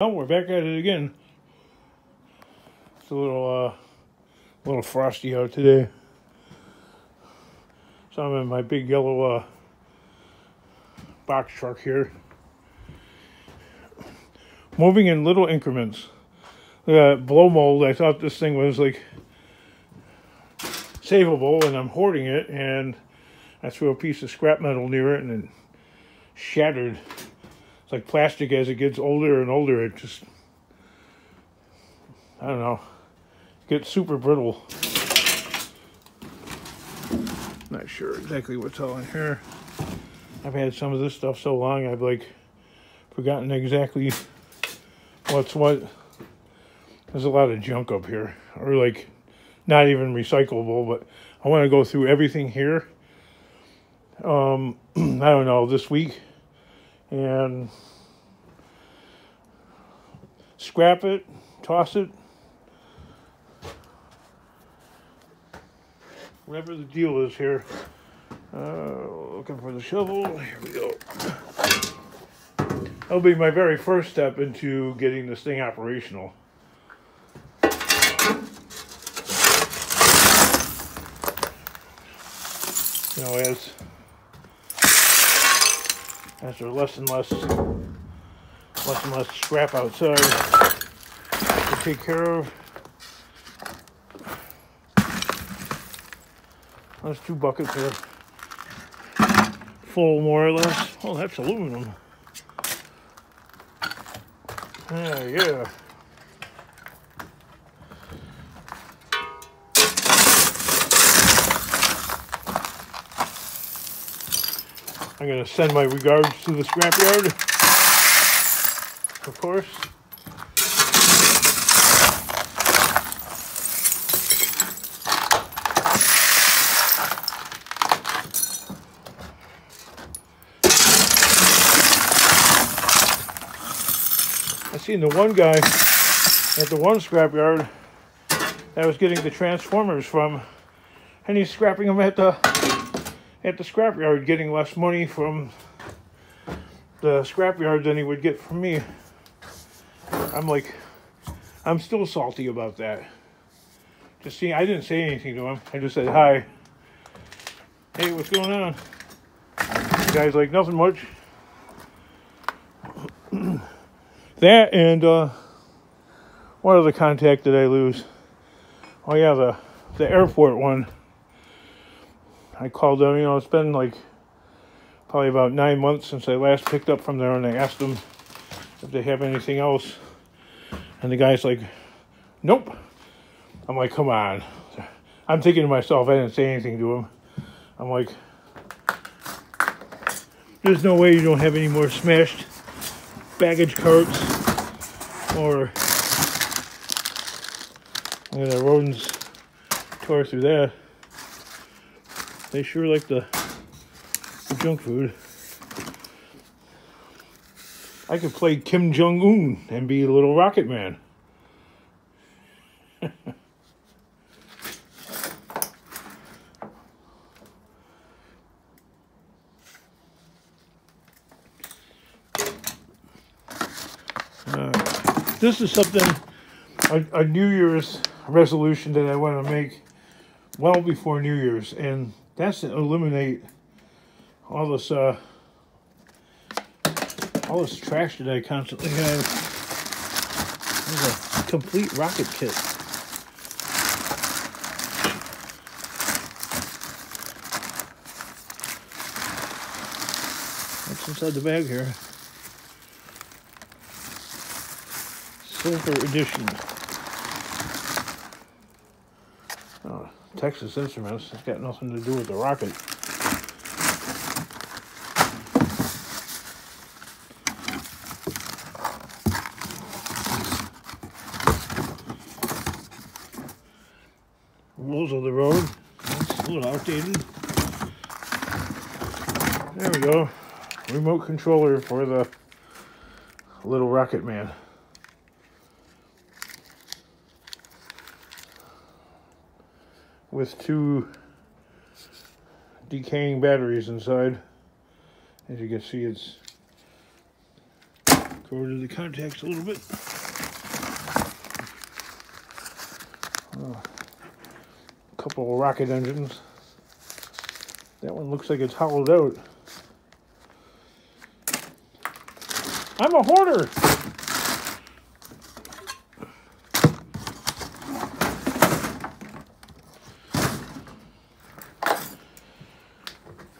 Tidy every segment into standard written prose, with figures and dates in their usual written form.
Oh, we're back at it again. It's a little frosty out today. So I'm in my big yellow box truck here. Moving in little increments. Blow mold, I thought this thing was like savable, and I'm hoarding it, and I threw a piece of scrap metal near it and it shattered. It's like plastic. As it gets older and older, it just, I don't know, gets super brittle. Not sure exactly what's all in here. I've had some of this stuff so long, I've like forgotten exactly what's what. There's a lot of junk up here, or like not even recyclable, but I want to go through everything here. I don't know, this week, and scrap it, toss it, whatever the deal is here. Looking for the shovel. Here we go. That'll be my very first step into getting this thing operational. You know, as there's less and less scrap outside to take care of. Those 2 buckets are full, more or less. Oh, that's aluminum. Yeah. I'm going to send my regards to the scrapyard, of course. I seen the one guy at the one scrapyard that I was getting the transformers from, and he's scrapping them at the scrapyard, getting less money from the scrapyard than he would get from me. I'm still salty about that. Just see, I didn't say anything to him. I just said hi. Hey, what's going on? The guy's like, nothing much. That and what other contact did I lose? Oh yeah, the airport one. I called them, it's been like probably about 9 months since I last picked up from there, and I asked them if they have anything else. And the guy's like, nope. I'm like, come on. I'm thinking to myself, I didn't say anything to him. I'm like, there's no way you don't have any more smashed baggage carts or the rodents tore through that. They sure like the junk food. I could play Kim Jong-un and be a little rocket man. This is something, a New Year's resolution that I want to make well before New Year's, and that's to eliminate all this trash that I constantly have. There's a complete rocket kit. What's inside the bag here? Silver edition. Oh, Texas Instruments. It's got nothing to do with the rocket. Rules of the road. That's a little outdated. There we go. Remote controller for the little rocket man. With 2 decaying batteries inside. As you can see, it's Go over to the contacts a little bit. A couple of rocket engines. That one looks like it's hollowed out. I'm a hoarder.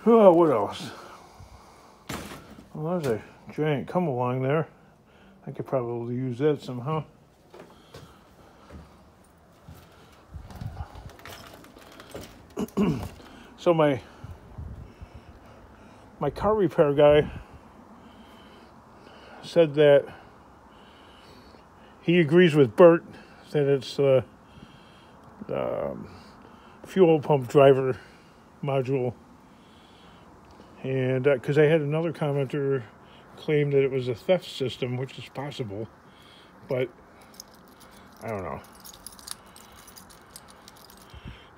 Oh, what else? Well, there's a giant come along there. I could probably use that somehow. So my car repair guy said that he agrees with Bert that it's the fuel pump driver module. And because I had another commenter claim that it was a theft system, which is possible, but I don't know.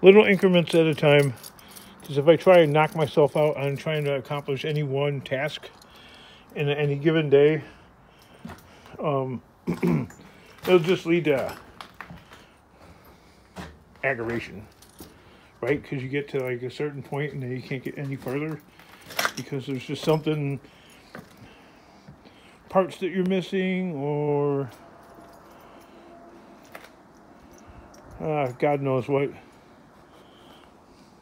Little increments at a time, because if I try and knock myself out on trying to accomplish any one task in any given day, it'll just lead to aggravation, right? Because you get to like a certain point and then you can't get any further because there's just something, parts that you're missing, or God knows what.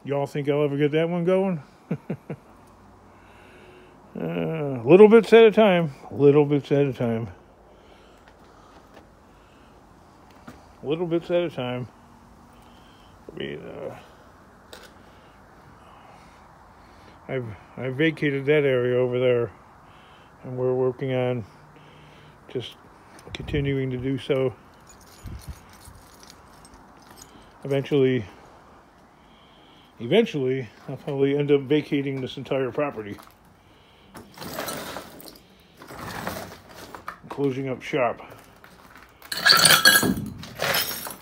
Y'all think I'll ever get that one going? Little bits at a time. Little bits at a time. Little bits at a time. I mean, I've vacated that area over there, and we're working on just continuing to do so. Eventually, I'll probably end up vacating this entire property. Closing up shop.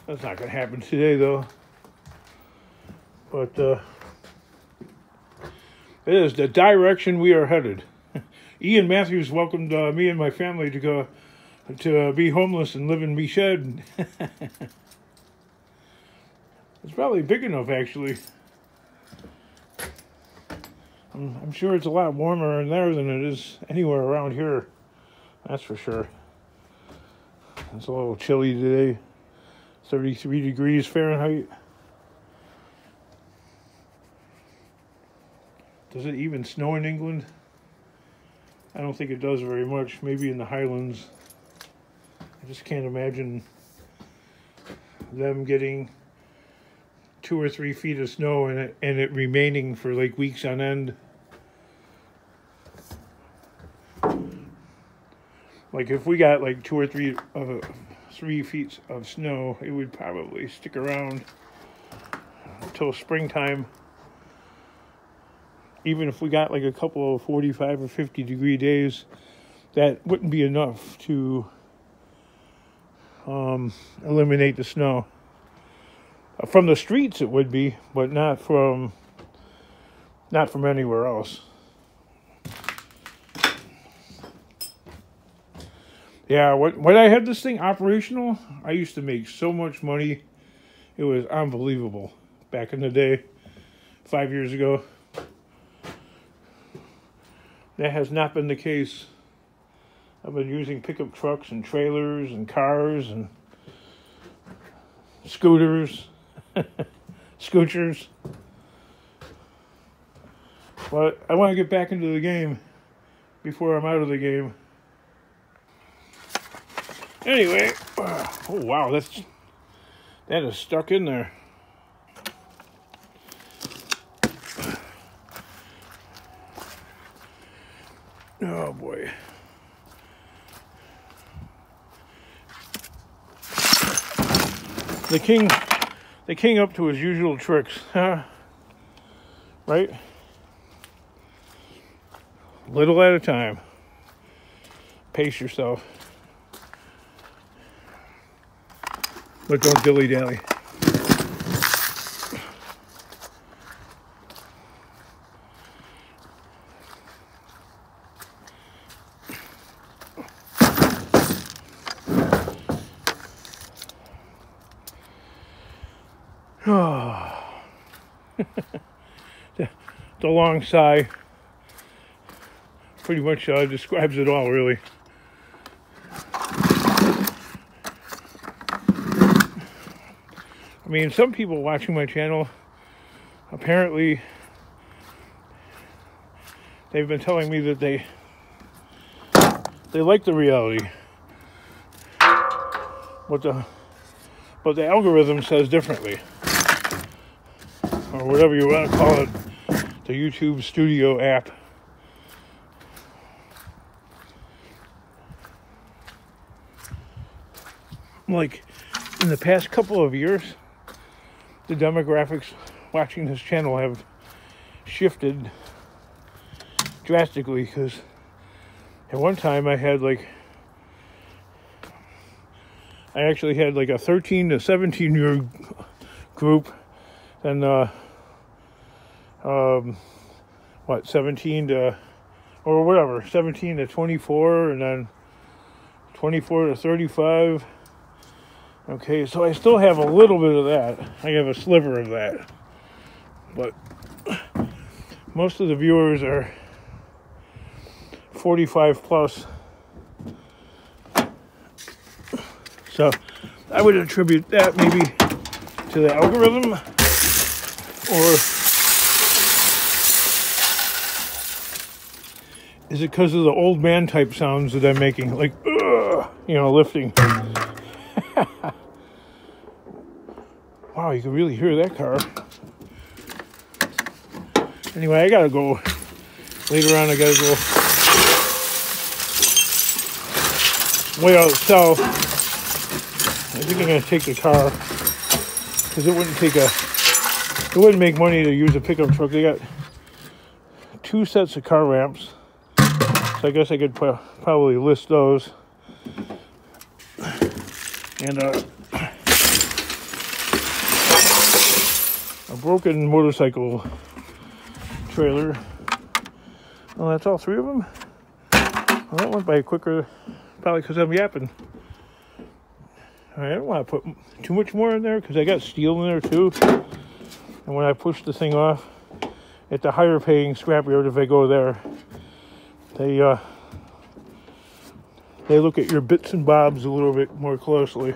That's not going to happen today, though. But it is the direction we are headed. Ian Matthews welcomed me and my family to go to be homeless and live in me shed. It's probably big enough, actually. I'm sure it's a lot warmer in there than it is anywhere around here. That's for sure. It's a little chilly today. 33 degrees Fahrenheit. Does it even snow in England? I don't think it does very much. Maybe in the Highlands. I just can't imagine them getting 2 or 3 feet of snow and it remaining for like weeks on end. Like if we got like 2 or 3 feet of snow, it would probably stick around until springtime. Even if we got like a couple of 45 or 50 degree days, that wouldn't be enough to eliminate the snow. From the streets it would be, but not from anywhere else. Yeah, when I had this thing operational, I used to make so much money. It was unbelievable back in the day, 5 years ago. That has not been the case. I've been using pickup trucks and trailers and cars and scooters, scoochers. But I want to get back into the game before I'm out of the game. Anyway, oh wow, that is stuck in there. Oh boy. The king up to his usual tricks, huh? Right? Little at a time. Pace yourself. But don't dilly-dally. The long sigh pretty much describes it all, really. I mean, some people watching my channel, apparently, they've been telling me that they like the reality, but the algorithm says differently, or whatever you want to call it, the YouTube Studio app. Like, in the past couple of years, the demographics watching this channel have shifted drastically, because at one time I actually had like a 13 to 17 year group, and 17 to, or whatever, 17 to 24, and then 24 to 35. Okay, so I still have a little bit of that. I have a sliver of that. But most of the viewers are 45 plus. So I would attribute that maybe to the algorithm, or is it because of the old man type sounds that I'm making? Like, lifting. Wow, you can really hear that car. Anyway, I gotta go. Later on, I gotta go way out south. I think I'm gonna take the car, because it wouldn't make money to use a pickup truck. They got 2 sets of car ramps, so I guess I could probably list those. And a broken motorcycle trailer. Well, that's all 3 of them. Well, that went by quicker, probably because I'm yapping. I don't want to put too much more in there, because I got steel in there too. And when I push the thing off at the higher paying scrapyard, if I go there, they look at your bits and bobs a little bit more closely.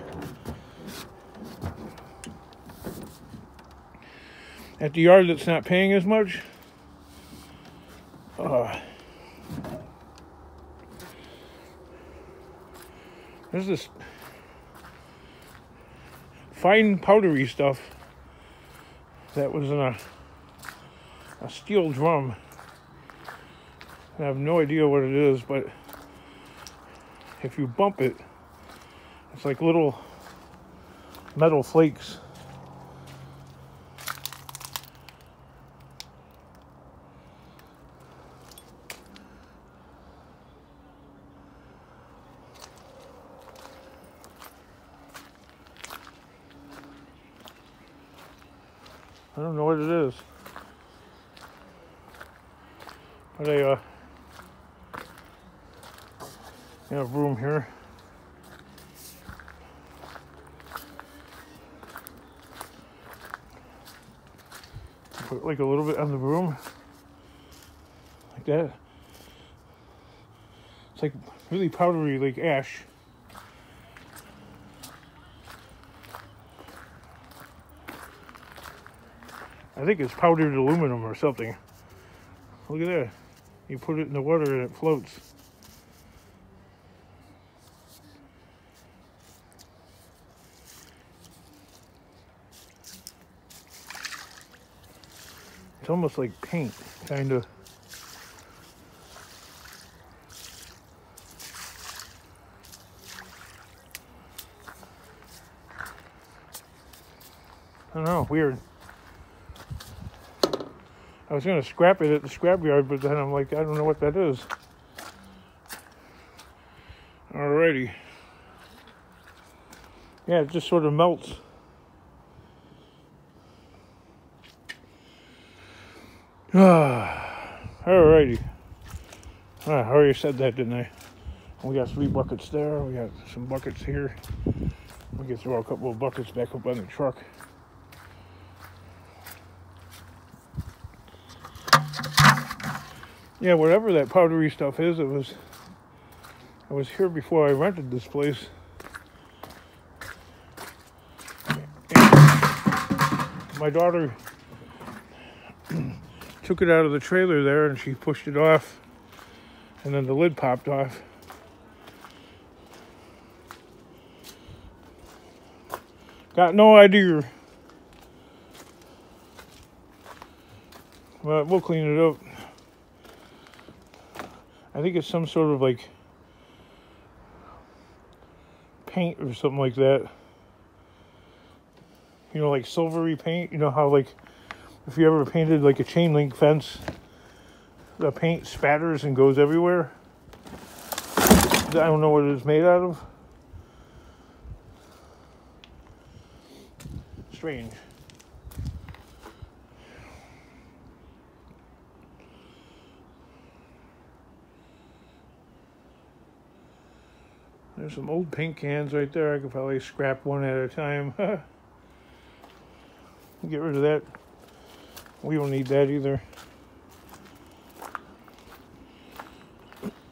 At the yard that's not paying as much, there's this fine powdery stuff that was in a steel drum. I have no idea what it is, but if you bump it, it's like little metal flakes. I don't know what it is, but I have room here. Put like a little bit on the broom, like that. It's like really powdery, like ash. I think it's powdered aluminum or something. Look at that. You put it in the water and it floats. It's almost like paint, kind of. I don't know, weird. I was going to scrap it at the scrapyard, but then I'm like, I don't know what that is. Alrighty. Yeah, it just sort of melts. Alrighty. I already said that, didn't I? We got 3 buckets there. We got some buckets here. We can throw a couple of buckets back up on the truck. Yeah, whatever that powdery stuff is, I was here before I rented this place. And my daughter took it out of the trailer there and she pushed it off, and then the lid popped off. Got no idea. But we'll clean it up. I think it's some sort of like paint or something like that. You know, like silvery paint. You know how, like, if you ever painted like a chain link fence, the paint spatters and goes everywhere. I don't know what it's made out of. Strange. There's some old paint cans right there. I could probably scrap one at a time. Get rid of that. We don't need that either.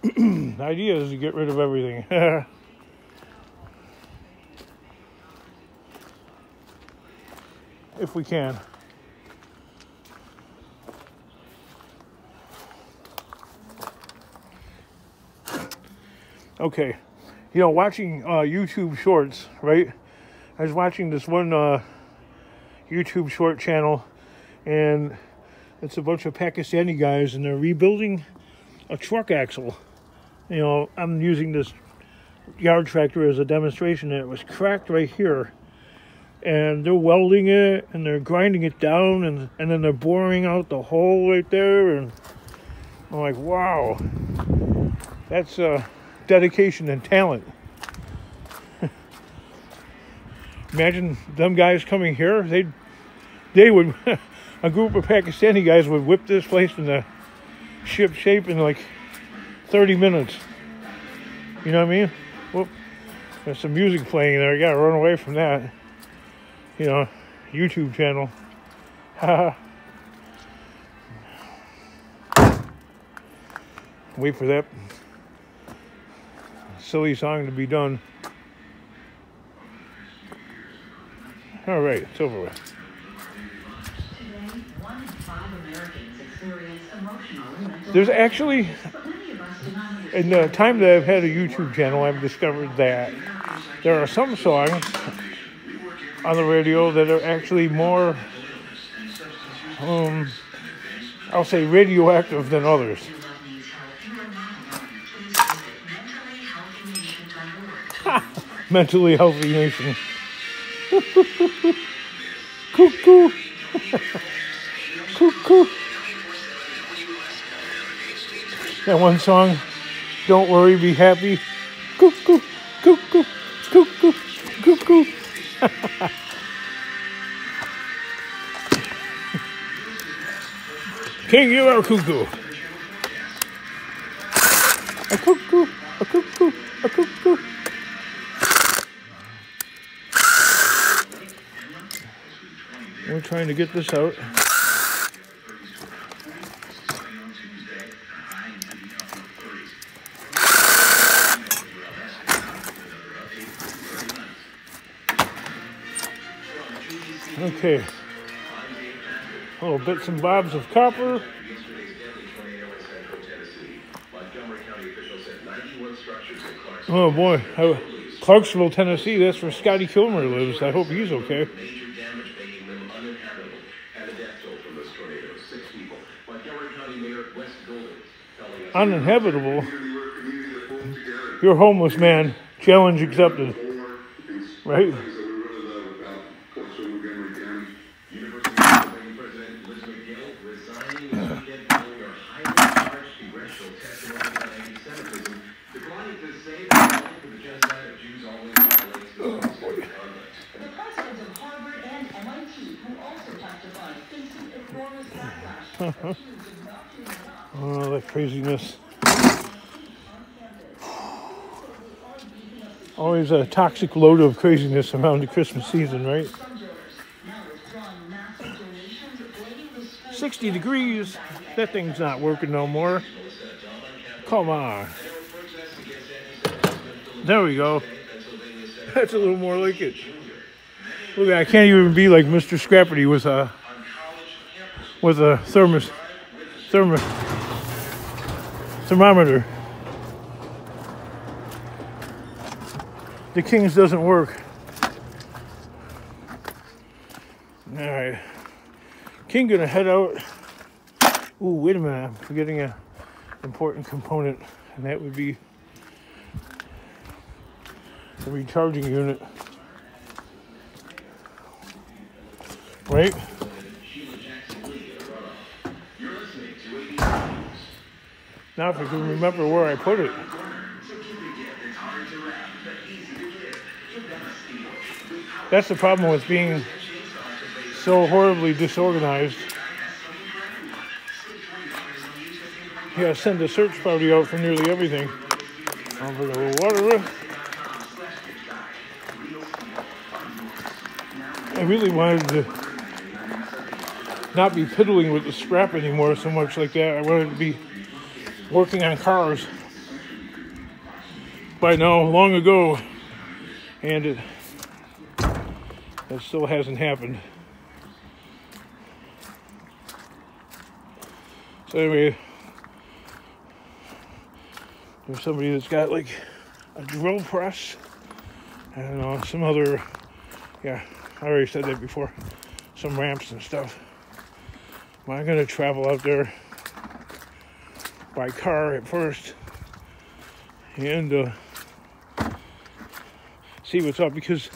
The idea is to get rid of everything. If we can. Okay. You know, watching YouTube shorts, right? I was watching this one YouTube short channel, and it's a bunch of Pakistani guys, and they're rebuilding a truck axle. You know, I'm using this yard tractor as a demonstration, and it was cracked right here. And they're welding it, and they're grinding it down, and then they're boring out the hole right there, and I'm like, wow, that's dedication and talent. Imagine them guys coming here. They would, a group of Pakistani guys would whip this place into ship shape in like 30 minutes. You know what I mean? Whoop. There's some music playing there. You gotta run away from that. You know, YouTube channel. Wait for that silly song to be done. All right, it's over with. There's actually, in the time that I've had a YouTube channel, I've discovered that there are some songs on the radio that are actually more, I'll say, radioactive than others. Mentally Healthy Nation. Cuckoo. Cuckoo. That one song, Don't Worry, Be Happy. Cuckoo. Cuckoo. Cuckoo. Cuckoo. King, you are cuckoo. A cuckoo. A cuckoo. A cuckoo. We're trying to get this out. Okay. Little bits and bobs of copper. Oh boy. Clarksville, Tennessee. That's where Scotty Kilmer lives. I hope he's okay. Uninhabitable. You're homeless, man. Challenge accepted. Right? Oh, that craziness. Always a toxic load of craziness around the Christmas season, right? 60 degrees. That thing's not working no more. Come on. There we go. That's a little more like it. Look, I can't even be like Mr. Scrapperty with a thermometer. The King's doesn't work. All right, King gonna head out. Ooh, wait a minute, I'm forgetting an important component, and that would be the recharging unit. Right? Now if I can remember where I put it. That's the problem with being so horribly disorganized. Yeah, send a search party out for nearly everything. I'll put a little water in. I really wanted to not be piddling with the scrap anymore so much like that. I wanted to be working on cars by now, long ago, and it still hasn't happened. So anyway, there's somebody that's got like a drill press and some other, yeah, I already said that before, some ramps and stuff. I'm going to travel out there by car at first and see what's up, because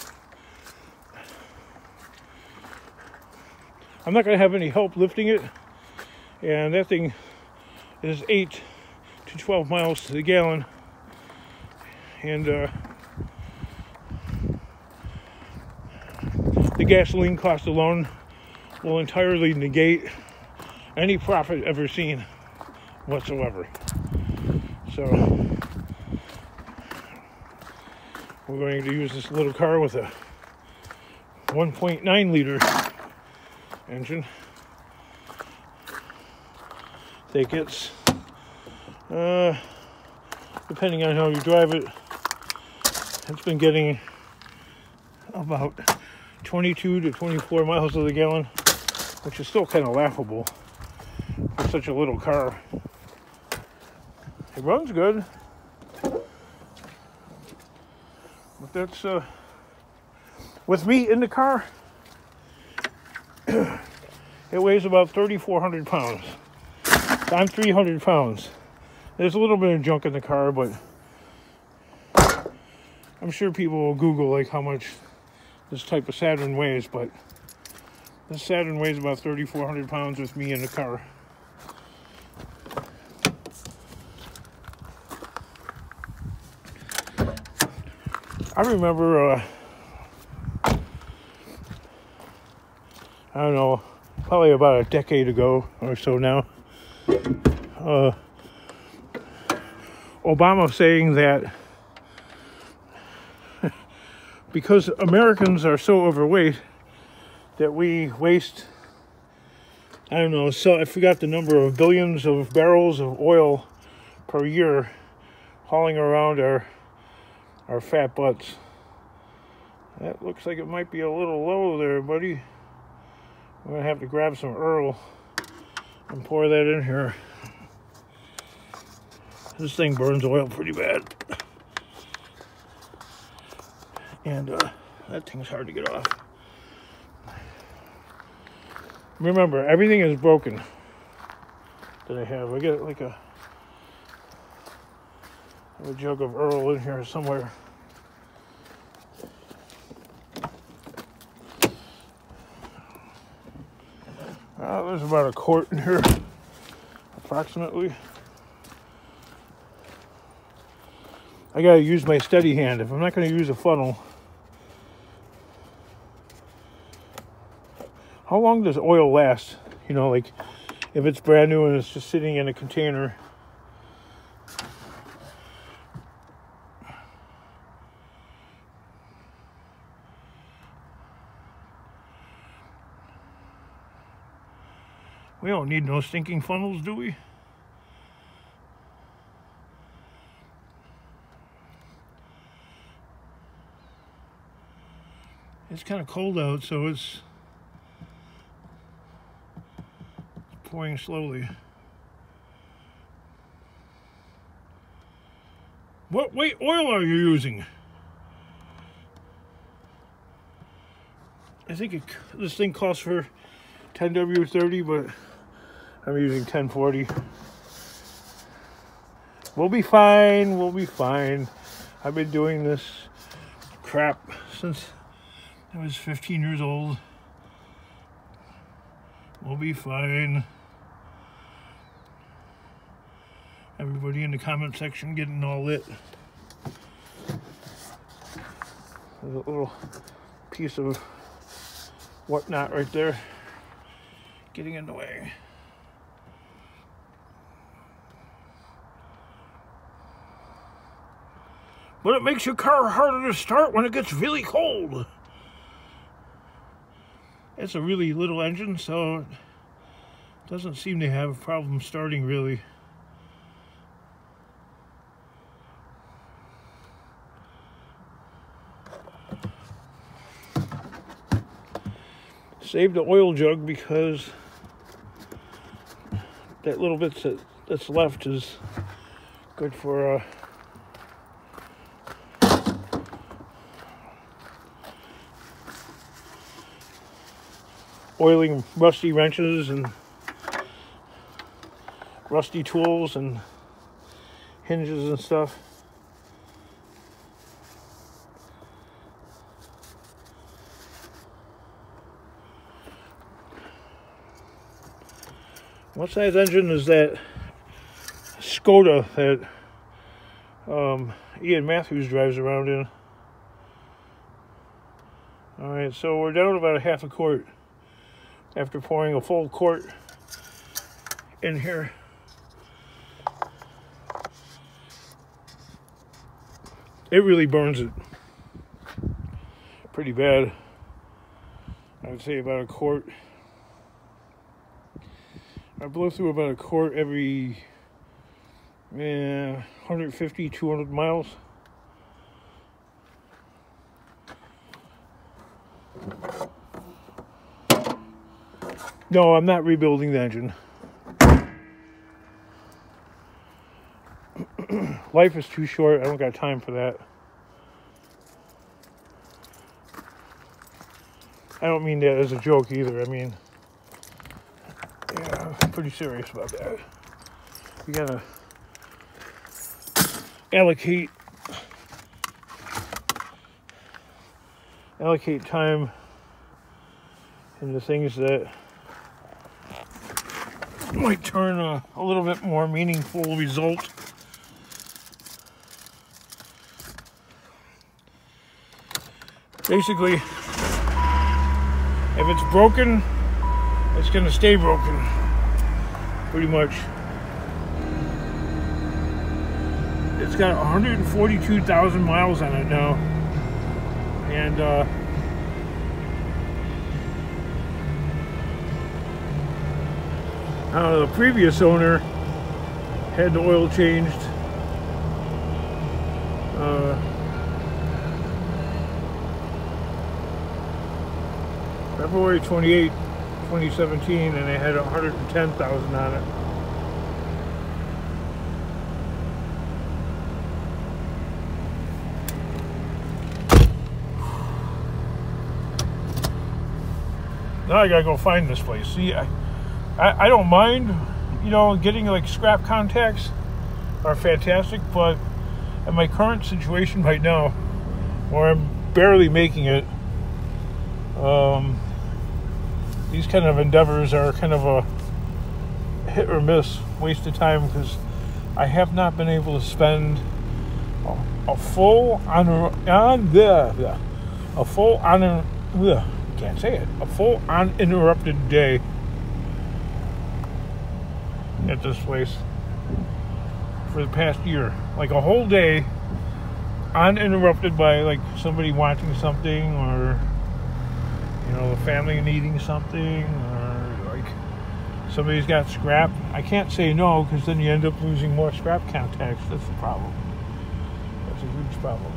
I'm not going to have any help lifting it, and that thing is 8 to 12 miles to the gallon, and the gasoline cost alone will entirely negate any profit ever seen whatsoever. So we're going to use this little car with a 1.9 liter engine. I think it's depending on how you drive it, it's been getting about 22 to 24 miles to the gallon, which is still kind of laughable for such a little car. It runs good, but that's with me in the car. It weighs about 3,400 pounds. I'm 300 pounds. There's a little bit of junk in the car, but I'm sure people will Google like how much this type of Saturn weighs, but this Saturn weighs about 3,400 pounds with me in the car. I remember, I don't know, probably about a decade ago or so now, Obama saying that because Americans are so overweight that we waste, I don't know, so I forgot the number of billions of barrels of oil per year hauling around our fat butts. That looks like it might be a little low there, buddy. I'm going to have to grab some Earl and pour that in here. This thing burns oil pretty bad. And that thing's hard to get off. Remember, everything is broken that I have. I get like a jug of Earl in here somewhere. There's about a quart in here, approximately. I gotta use my steady hand. If I'm not gonna use a funnel. How long does oil last? You know, like if it's brand new and it's just sitting in a container. We don't need no stinking funnels, do we? It's kind of cold out, so it's pouring slowly. What weight oil are you using? I think this thing calls for 10W30, but I'm using 1040. We'll be fine, we'll be fine. I've been doing this crap since I was 15 years old. We'll be fine. Everybody in the comment section getting all lit. There's a little piece of whatnot right there getting in the way. But it makes your car harder to start when it gets really cold. It's a really little engine, so it doesn't seem to have a problem starting really. Saved the oil jug because that little bit that's left is good for oiling rusty wrenches and rusty tools and hinges and stuff. What size engine is that Skoda that Ian Matthews drives around in? Alright, so we're down about a half a quart after pouring a full quart in here. It really burns it pretty bad. I would say about a quart. I blow through about a quart every 150, 200 miles. No, I'm not rebuilding the engine. Life is too short. I don't got time for that. I don't mean that as a joke either. I mean, yeah, I'm pretty serious about that. You gotta allocate time into things that might turn a little bit more meaningful result. Basically, if it's broken, it's gonna stay broken, pretty much. It's got 142,000 miles on it now, and the previous owner had the oil changed. February 28, 2017, and they had 110,000 on it. Now I gotta go find this place. See, I don't mind, you know, getting like scrap contacts are fantastic, but in my current situation right now, where I'm barely making it, these kind of endeavors are kind of a hit or miss, waste of time, because I have not been able to spend a full uninterrupted day at this place for the past year. Like a whole day uninterrupted by like somebody wanting something, or you know, the family needing something, or like somebody's got scrap, I can't say no, because then you end up losing more scrap contacts. That's the problem. That's a huge problem.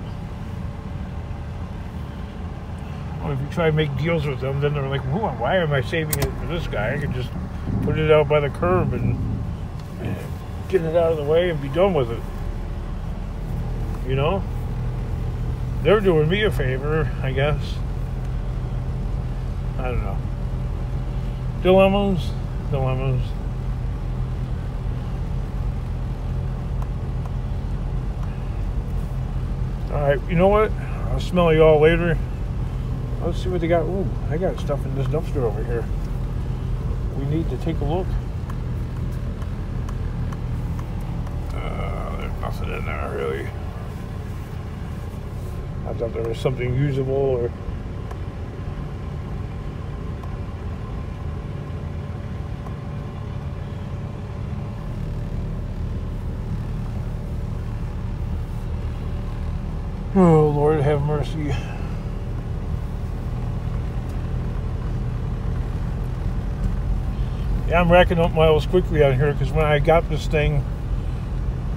Or if you try to make deals with them, then they're like, why am I saving it for this guy? I can just put it out by the curb and get it out of the way and be done with it. You know? They're doing me a favor, I guess. I don't know. Dilemmas. Alright, you know what? I'll smell you all later. Let's see what they got. Ooh, I got stuff in this dumpster over here. We need to take a look. There's nothing in there, really. I thought there was something usable or... Oh, Lord have mercy. Yeah, I'm racking up miles quickly on here because when I got this thing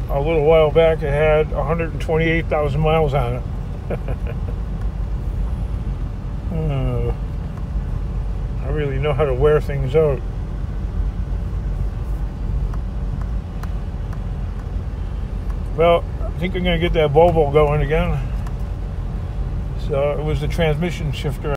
a little while back, it had 128,000 miles on it. I really know how to wear things out. Well, I think I'm going to get that Volvo going again. So it was the transmission shifter.